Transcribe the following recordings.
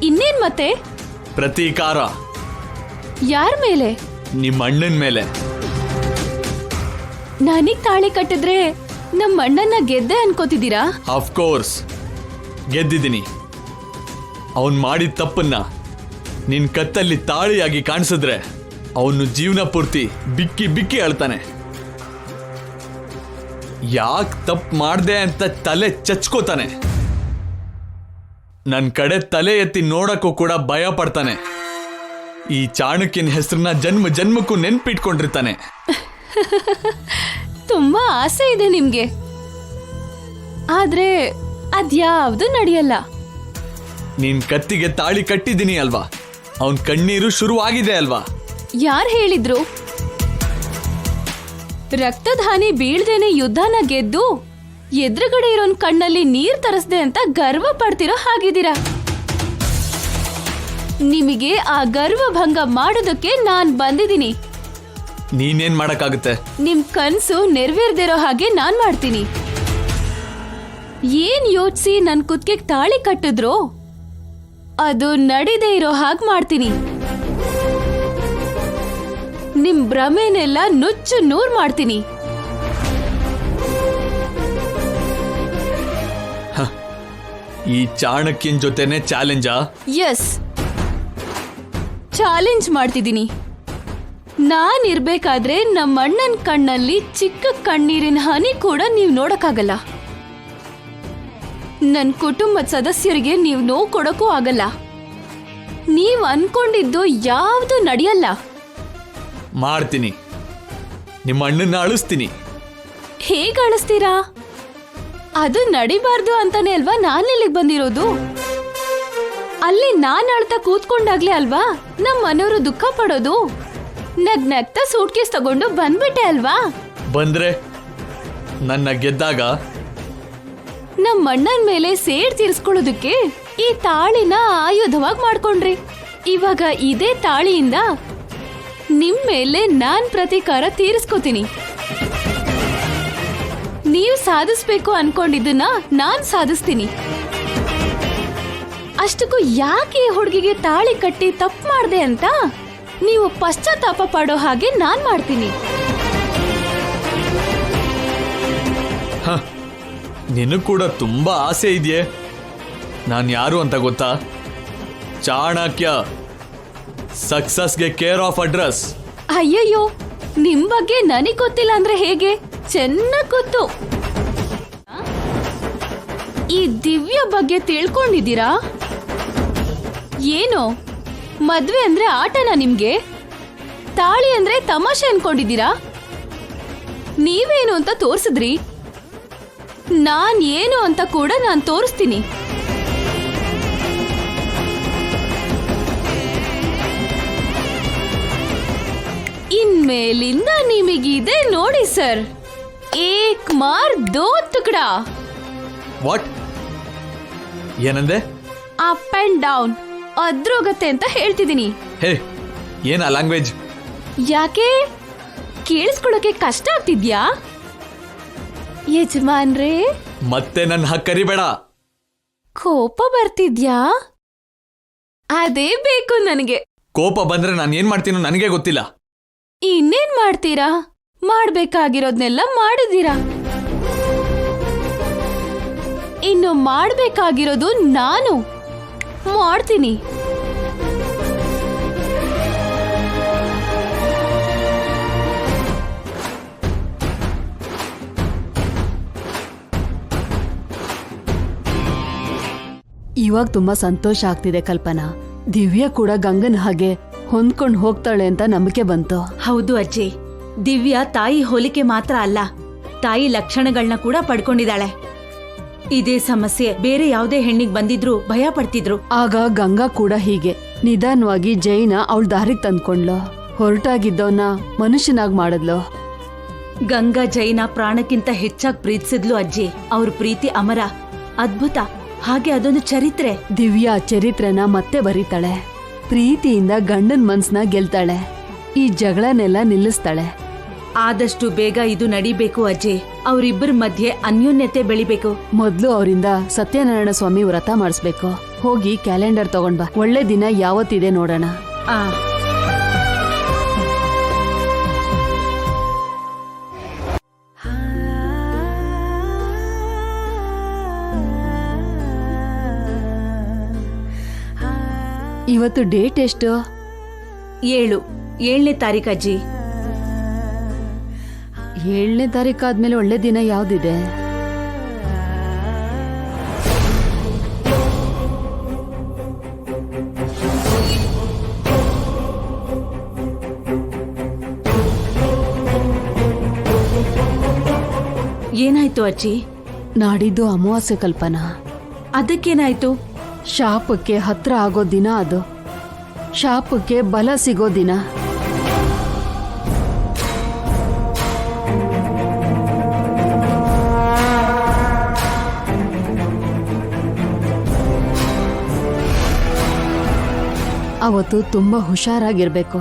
ಇನ್ನೇನ್ ಮತ್ತೆ? ಪ್ರತೀಕಾರ. ಯಾರ ಮೇಲೆ? ನಿಮ್ಮ ಅಣ್ಣನ ಮೇಲೆ. ನನಗ್ ತಾಳಿ ಕಟ್ಟಿದ್ರೆ ನಮ್ಮ ಅಣ್ಣನ ಗೆದ್ದೆ ಅನ್ಕೋತಿದ್ದೀರಾ? ಅಫ್ಕೋರ್ಸ್ ಗೆದ್ದಿದ್ದೀನಿ. ಅವನ್ ಮಾಡಿದ ತಪ್ಪನ್ನ ನಿನ್ ಕತ್ತಲ್ಲಿ ತಾಳಿಯಾಗಿ ಕಾಣಿಸಿದ್ರೆ ಅವನು ಜೀವನ ಪೂರ್ತಿ ಬಿಕ್ಕಿ ಬಿಕ್ಕಿ ಅಳ್ತಾನೆ. ಯಾಕೆ ತಪ್ಪು ಮಾಡ್ದೆ ಅಂತ ತಲೆ ಚಚ್ಕೋತಾನೆ. ನನ್ನ ಕಡೆ ತಲೆ ಎತ್ತಿ ನೋಡಕ್ಕೂ ಕೂಡ ಭಯ ಪಡ್ತಾನೆ. ಈ ಚಾಣಕ್ಯನ ಹೆಸರನ್ನ ಜನ್ಮ ಜನ್ಮಕ್ಕೂ ನೆನ್ಪಿಟ್ಕೊಂಡಿರ್ತಾನೆ. ತುಂಬಾ ಆಸೆ ಇದೆ ನಿಮ್ಗೆ, ಆದ್ರೆ ಅದ್ಯಾವ್ದು ನಡೆಯಲ್ಲ. ನೀನ್ ಕತ್ತಿಗೆ ತಾಳಿ ಕಟ್ಟಿದ್ದೀನಿ ಅಲ್ವಾ, ಅವನ್ ಕಣ್ಣೀರು ಶುರುವಾಗಿದೆ ಅಲ್ವಾ? ಯಾರ್ ಹೇಳಿದ್ರು? ರಕ್ತದ ಹಾನಿ ಬೀಳ್ದೇನೆ ಯುದ್ಧನ ಗೆದ್ದು ಎದುರುಗಡೆ ಇರೋನ್ ಕಣ್ಣಲ್ಲಿ ನೀರ್ ತರಿಸ್ದೆ ಅಂತ ಗರ್ವ ಪಡ್ತಿರೋ ಹಾಗಿದ್ದೀರಾ. ನಿಮಗೆ ಆ ಗರ್ವ ಭಂಗ ಮಾಡೋದಕ್ಕೆ ನಾನ್ ಬಂದಿದ್ದೀನಿ. ನೀನೇನ್ ಮಾಡಕ್ಕಾಗುತ್ತೆ? ನಿಮ್ ಕನ್ಸು ನೆರವೇರ್ದಿರೋ ಹಾಗೆ ನಾನ್ ಮಾಡ್ತೀನಿ. ಏನ್ ಯೋಚಿಸಿ ನನ್ ಕುತ್ತಿಗೆಗ್ ತಾಳಿ ಕಟ್ಟಿದ್ರೋ ಅದು ನಡಿದೇ ಇರೋ ಹಾಗೆ ಮಾಡ್ತೀನಿ. ನಿಮ್ ಭ್ರಮೆನೆಲ್ಲ ನುಚ್ಚು ನೂರ್ ಮಾಡ್ತೀನಿ. ಈ ಚಾಣಕ್ಯನ್ ಜೊತೆನೆ ಚಾಲೆಂಜಾ? ಎಸ್, ಚಾಲೆಂಜ್ ಮಾಡ್ತಿದ್ದೀನಿ. ನಾನ್ ಇರ್ಬೇಕಾದ್ರೆ ನಮ್ಮ ಅಣ್ಣನ್ ಕಣ್ಣಲ್ಲಿ ಚಿಕ್ಕ ಕಣ್ಣೀರಿನ ಹನಿ ಕೂಡ ನೀವ್ ನೋಡಕ್ಕಾಗಲ್ಲ. ನನ್ ಕುಟುಂಬದ ಸದಸ್ಯರಿಗೆ ನೀವ್ ನೋವು ಕೊಡಕ್ಕೂ ಆಗಲ್ಲ. ನೀವ್ ಅನ್ಕೊಂಡಿದ್ದು ಯಾವ್ದು ನಡೆಯಲ್ಲ. ಮಾಡ್ತೀನಿ. ನಿಮ್ಮ ಅಣ್ಣನ ಅಳಿಸ್ತೀನಿ. ಹೇಗ್ ಅಳಿಸ್ತೀರಾ? ಅದು ನಡಿಬಾರ್ದು ಅಂತಾನೆ ಅಲ್ವಾ ನಾನ್ ಇಲ್ಲಿಗೆ ಬಂದಿರೋದು. ಅಲ್ಲಿ ನಾನ್ ಅಳ್ತಾ ಕೂತ್ಕೊಂಡಾಗ್ಲೇ ಅಲ್ವಾ ನಮ್ ಮನೆಯವರು ದುಃಖ ಪಡೋದು. ನಗ್ನಗ್ತಾ ಸೂಟ್ಕೇಸ್ ತಗೊಂಡು ಬಂದ್ಬಿಟ್ಟೆ ಅಲ್ವಾ. ಬಂದ್ರೆ ನನ್ನ ಗೆದ್ದಾಗ ನಮ್ಮ ಅಣ್ಣನ ಮೇಲೆ ಸೇಡ್ ತೀರಿಸ್ಕೊಳ್ಳೋದಕ್ಕೆ ಈ ತಾಳಿನ ಆಯುಧವಾಗಿ ಮಾಡ್ಕೊಂಡ್ರಿ. ಇವಾಗ ಇದೇ ತಾಳಿಯಿಂದ ನಿಮ್ ಮೇಲೆ ನಾನ್ ಪ್ರತೀಕಾರ ತೀರಿಸ್ಕೋತೀನಿ. ನೀವು ಸಾಧಿಸ್ಬೇಕು ಅನ್ಕೊಂಡಿದ್ದನ್ನ ನಾನ್ ಸಾಧಿಸ್ತೀನಿ. ಅಷ್ಟಕ್ಕೂ ಯಾಕೆ ಈ ಹುಡುಗಿಗೆ ತಾಳಿ ಕಟ್ಟಿ ತಪ್ಪು ಮಾಡ್ದೆ ಅಂತ ನೀವು ಪಶ್ಚಾತ್ತಾಪ ಪಡೋ ಹಾಗೆ ನಾನ್ ಮಾಡ್ತೀನಿ. ನಿನಗ್ ಕೂಡ ತುಂಬಾ ಆಸೆ ಇದೆಯೇ. ನಾನು ಯಾರು ಅಂತ ಗೊತ್ತಾ? ಚಾಣಕ್ಯ, ಸಕ್ಸಸ್ಗೆ ಕೇರ್ ಆಫ್ ಅಡ್ರೆಸ್. ಅಯ್ಯಯ್ಯೋ, ನಿಮ್ ಬಗ್ಗೆ ನನಗ್ ಗೊತ್ತಿಲ್ಲ ಅಂದ್ರೆ ಹೇಗೆ? ಚೆನ್ನಾಗ್ ಗೊತ್ತು. ಈ ದಿವ್ಯ ಬಗ್ಗೆ ತಿಳ್ಕೊಂಡಿದ್ದೀರಾ? ಏನು ಮದ್ವೆ ಅಂದ್ರೆ ಆಟನ ನಿಮ್ಗೆ? ತಾಳಿ ಅಂದ್ರೆ ತಮಾಷೆ ಅನ್ಕೊಂಡಿದ್ದೀರಾ? ನೀವೇನು ಅಂತ ತೋರ್ಸಿದ್ರಿ, ನಾನ್ ಏನು ಅಂತ ಕೂಡ ನಾನ್ ತೋರಿಸ್ತೀನಿ. ಇನ್ಮೇಲಿಂದ ನಿಮಗಿದೆ ನೋಡಿ ಸರ್, ಏಕ್ ಮಾರ್ ದೋ ತುಕಡಾ. ವಾಟ್? ಏನಂದೆ? ಅಪ್ ಅಂಡ್ ಡೌನ್ ಅದ್ರೋಗತ್ತೆ ಅಂತ ಹೇಳ್ತಿದ್ದೀನಿ. ಹೇ, ಏನ ಲ್ಯಾಂಗ್ವೇಜ್? ಯಾಕೆ ಕೇಳಿಸ್ಕೊಳ್ಳೋಕೆ ಕಷ್ಟ ಆಗ್ತಿದ್ಯಾ? ಯಜಮಾನ್ರೇ, ಮತ್ತೆ ನನ್ನ ಹಕ್ಕರಿಬೇಡ. ಕೋಪ ಬರ್ತಿದ್ಯಾ? ಅದೇ ಬೇಕು ನನಗೆ. ಕೋಪ ಬಂದ್ರೆ ನಾನು ಏನ್ ಮಾಡ್ತೀನೋ ನನಗೆ ಗೊತ್ತಿಲ್ಲ. ಇನ್ನೇನ್ ಮಾಡ್ತೀರಾ? ಮಾಡ್ಬೇಕಾಗಿರೋದ್ನೆಲ್ಲ ಮಾಡಿದೀರಾ. ಇನ್ನು ಮಾಡ್ಬೇಕಾಗಿರೋದು ನಾನು ಮಾಡ್ತೀನಿ. ಇವಾಗ ತುಂಬಾ ಸಂತೋಷ ಆಗ್ತಿದೆ ಕಲ್ಪನಾ. ದಿವ್ಯಾ ಕೂಡ ಗಂಗನ್ ಹಾಗೆ ಹೊಂದ್ಕೊಂಡ್ ಹೋಗ್ತಾಳೆ ಅಂತ ನಂಬಿಕೆ ಬಂತು. ಹೌದು ಅಜ್ಜಿ, ದಿವ್ಯಾ ತಾಯಿ ಹೋಲಿಕೆ ಮಾತ್ರ ಅಲ್ಲ, ತಾಯಿ ಲಕ್ಷಣಗಳನ್ನ ಕೂಡ ಪಡ್ಕೊಂಡಿದ್ದಾಳೆ. ಇದೇ ಸಮಸ್ಯೆ ಬೇರೆ ಯಾವುದೇ ಹೆಣ್ಣಿಗೆ ಬಂದಿದ್ರು ಭಯ ಪಡ್ತಿದ್ರು. ಆಗ ಗಂಗಾ ಕೂಡ ಹೀಗೆ ನಿಧಾನವಾಗಿ ಜೈನ ಅವಳ ದಾರಿಗೆ ತಂದ್ಕೊಂಡ್ಲು. ಹೊರಟಾಗಿದ್ದವನ್ನ ಮನುಷ್ಯನಾಗ್ ಮಾಡಿದ್ಲು. ಗಂಗಾ ಜೈನ ಪ್ರಾಣಕ್ಕಿಂತ ಹೆಚ್ಚಾಗಿ ಪ್ರೀತಿಸಿದ್ಲು ಅಜ್ಜಿ. ಅವ್ರ ಪ್ರೀತಿ ಅಮರ, ಅದ್ಭುತ. ಹಾಗೆ ಅದೊಂದು ಚರಿತ್ರೆ. ದಿವ್ಯಾ ಚರಿತ್ರೆನ ಮತ್ತೆ ಬರೀತಾಳೆ. ಪ್ರೀತಿಯಿಂದ ಗಂಡನ್ ಮನ್ಸ್ನ ಗೆಲ್ತಾಳೆ. ಈ ಜಗಳನೆಲ್ಲ ನಿಲ್ಲಿಸ್ತಾಳೆ. ಆದಷ್ಟು ಬೇಗ ಇದು ನಡಿಬೇಕು ಅಜ್ಜಿ. ಅವರಿಬ್ಬರ ಮಧ್ಯೆ ಅನ್ಯೋನ್ಯತೆ ಬೆಳಿಬೇಕು. ಮೊದ್ಲು ಅವರಿಂದ ಸತ್ಯನಾರಾಯಣ ಸ್ವಾಮಿ ವ್ರತ ಮಾಡಿಸ್ಬೇಕು. ಹೋಗಿ ಕ್ಯಾಲೆಂಡರ್ ತಗೊಂಡ್ ಬಾ. ಒಳ್ಳೆ ದಿನ ಯಾವತ್ತಿದೆ ನೋಡೋಣ. ಆ ಇವತ್ತು ಡೇಟ್ ಎಷ್ಟು? 7ನೇ ತಾರೀಕು ಅಜ್ಜಿ. 7ನೇ ತಾರೀಕು ಆದ್ಮೇಲೆ ಒಳ್ಳೆ ದಿನ ಯಾವ್ದಿದೆ? ಏನಾಯ್ತು ಅಜ್ಜಿ? ನಾಡಿದ್ದು ಅಮಾವಾಸ್ಯೆ ಕಲ್ಪನಾ. ಅದಕ್ಕೇನಾಯ್ತು? ಶಾಪಕ್ಕೆ ಹತ್ರ ಆಗೋ ದಿನ ಅದು. ಶಾಪಕ್ಕೆ ಬಲ ಸಿಗೋ ದಿನ. ಅವತ್ತು ತುಂಬಾ ಹುಷಾರಾಗಿರ್ಬೇಕು.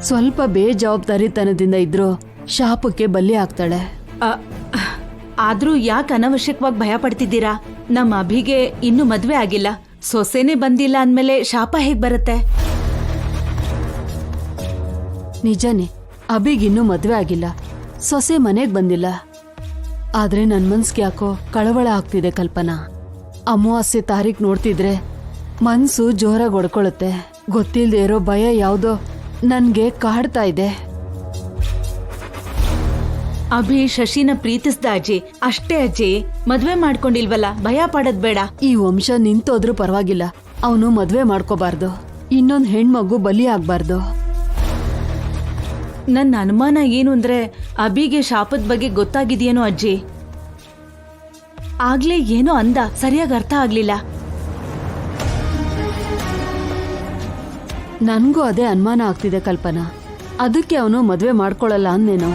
ಸ್ವಲ್ಪ ಬೇಜವಾಬ್ದಾರಿತನದಿಂದ ಇದ್ರೂ ಶಾಪಕ್ಕೆ ಬಲಿ ಆಗ್ತಾಳೆ. ಆದ್ರೂ ಯಾಕೆ ಅನವಶ್ಯಕವಾಗಿ ಭಯ ಪಡ್ತಿದ್ದೀರಾ? ನಮ್ಮ ಅಭಿಗೆ ಇನ್ನೂ ಮದ್ವೆ ಆಗಿಲ್ಲ. ಸೊಸೆನೇ ಬಂದಿಲ್ಲ ಅಂದ್ಮೇಲೆ ಶಾಪ ಹೇಗ್ ಬರುತ್ತೆ? ನಿಜನೇ, ಅಭಿಗಿನ್ನೂ ಮದ್ವೆ ಆಗಿಲ್ಲ, ಸೊಸೆ ಮನೆಗ್ ಬಂದಿಲ್ಲ. ಆದ್ರೆ ನನ್ ಮನ್ಸ್ಗೆ ಯಾಕೋ ಕಳವಳ ಆಗ್ತಿದೆ ಕಲ್ಪನಾ. ಅಮಾವಾಸ್ಯೆ ತಾರೀಕ್ ನೋಡ್ತಿದ್ರೆ ಮನ್ಸು ಜೋರಾಗಿ ಹೊಡ್ಕೊಳುತ್ತೆ. ಗೊತ್ತಿಲ್ದೇ ಇರೋ ಭಯ ಯಾವ್ದೋ ನನ್ಗೆ ಕಾಡ್ತಾ ಇದೆ. ಅಭಿ ಶಶಿನ ಪ್ರೀತಿಸ್ದ ಅಜ್ಜಿ, ಅಷ್ಟೇ ಅಜ್ಜಿ. ಮದ್ವೆ ಮಾಡ್ಕೊಂಡಿಲ್ವಲ್ಲ, ಭಯ ಪಡೋದ್ ಬೇಡ. ಈ ವಂಶ ನಿಂತೋದ್ರೂ ಪರವಾಗಿಲ್ಲ, ಅವನು ಮದ್ವೆ ಮಾಡ್ಕೋಬಾರ್ದು. ಇನ್ನೊಂದ್ ಹೆಣ್ಮಗು ಬಲಿ ಆಗ್ಬಾರ್ದು. ನನ್ನ ಅನುಮಾನ ಏನು ಅಂದ್ರೆ ಅಭಿಗೆ ಶಾಪದ ಬಗ್ಗೆ ಗೊತ್ತಾಗಿದೆಯೇನೋ ಅಜ್ಜಿ. ಆಗ್ಲೇ ಏನೋ ಅಂದ, ಸರಿಯಾಗಿ ಅರ್ಥ ಆಗ್ಲಿಲ್ಲ. ನನ್ಗೂ ಅದೇ ಅನುಮಾನ ಆಗ್ತಿದೆ ಕಲ್ಪನಾ. ಅದಕ್ಕೆ ಅವನು ಮದ್ವೆ ಮಾಡ್ಕೊಳಲ್ಲ ಅಂದೇನೋ.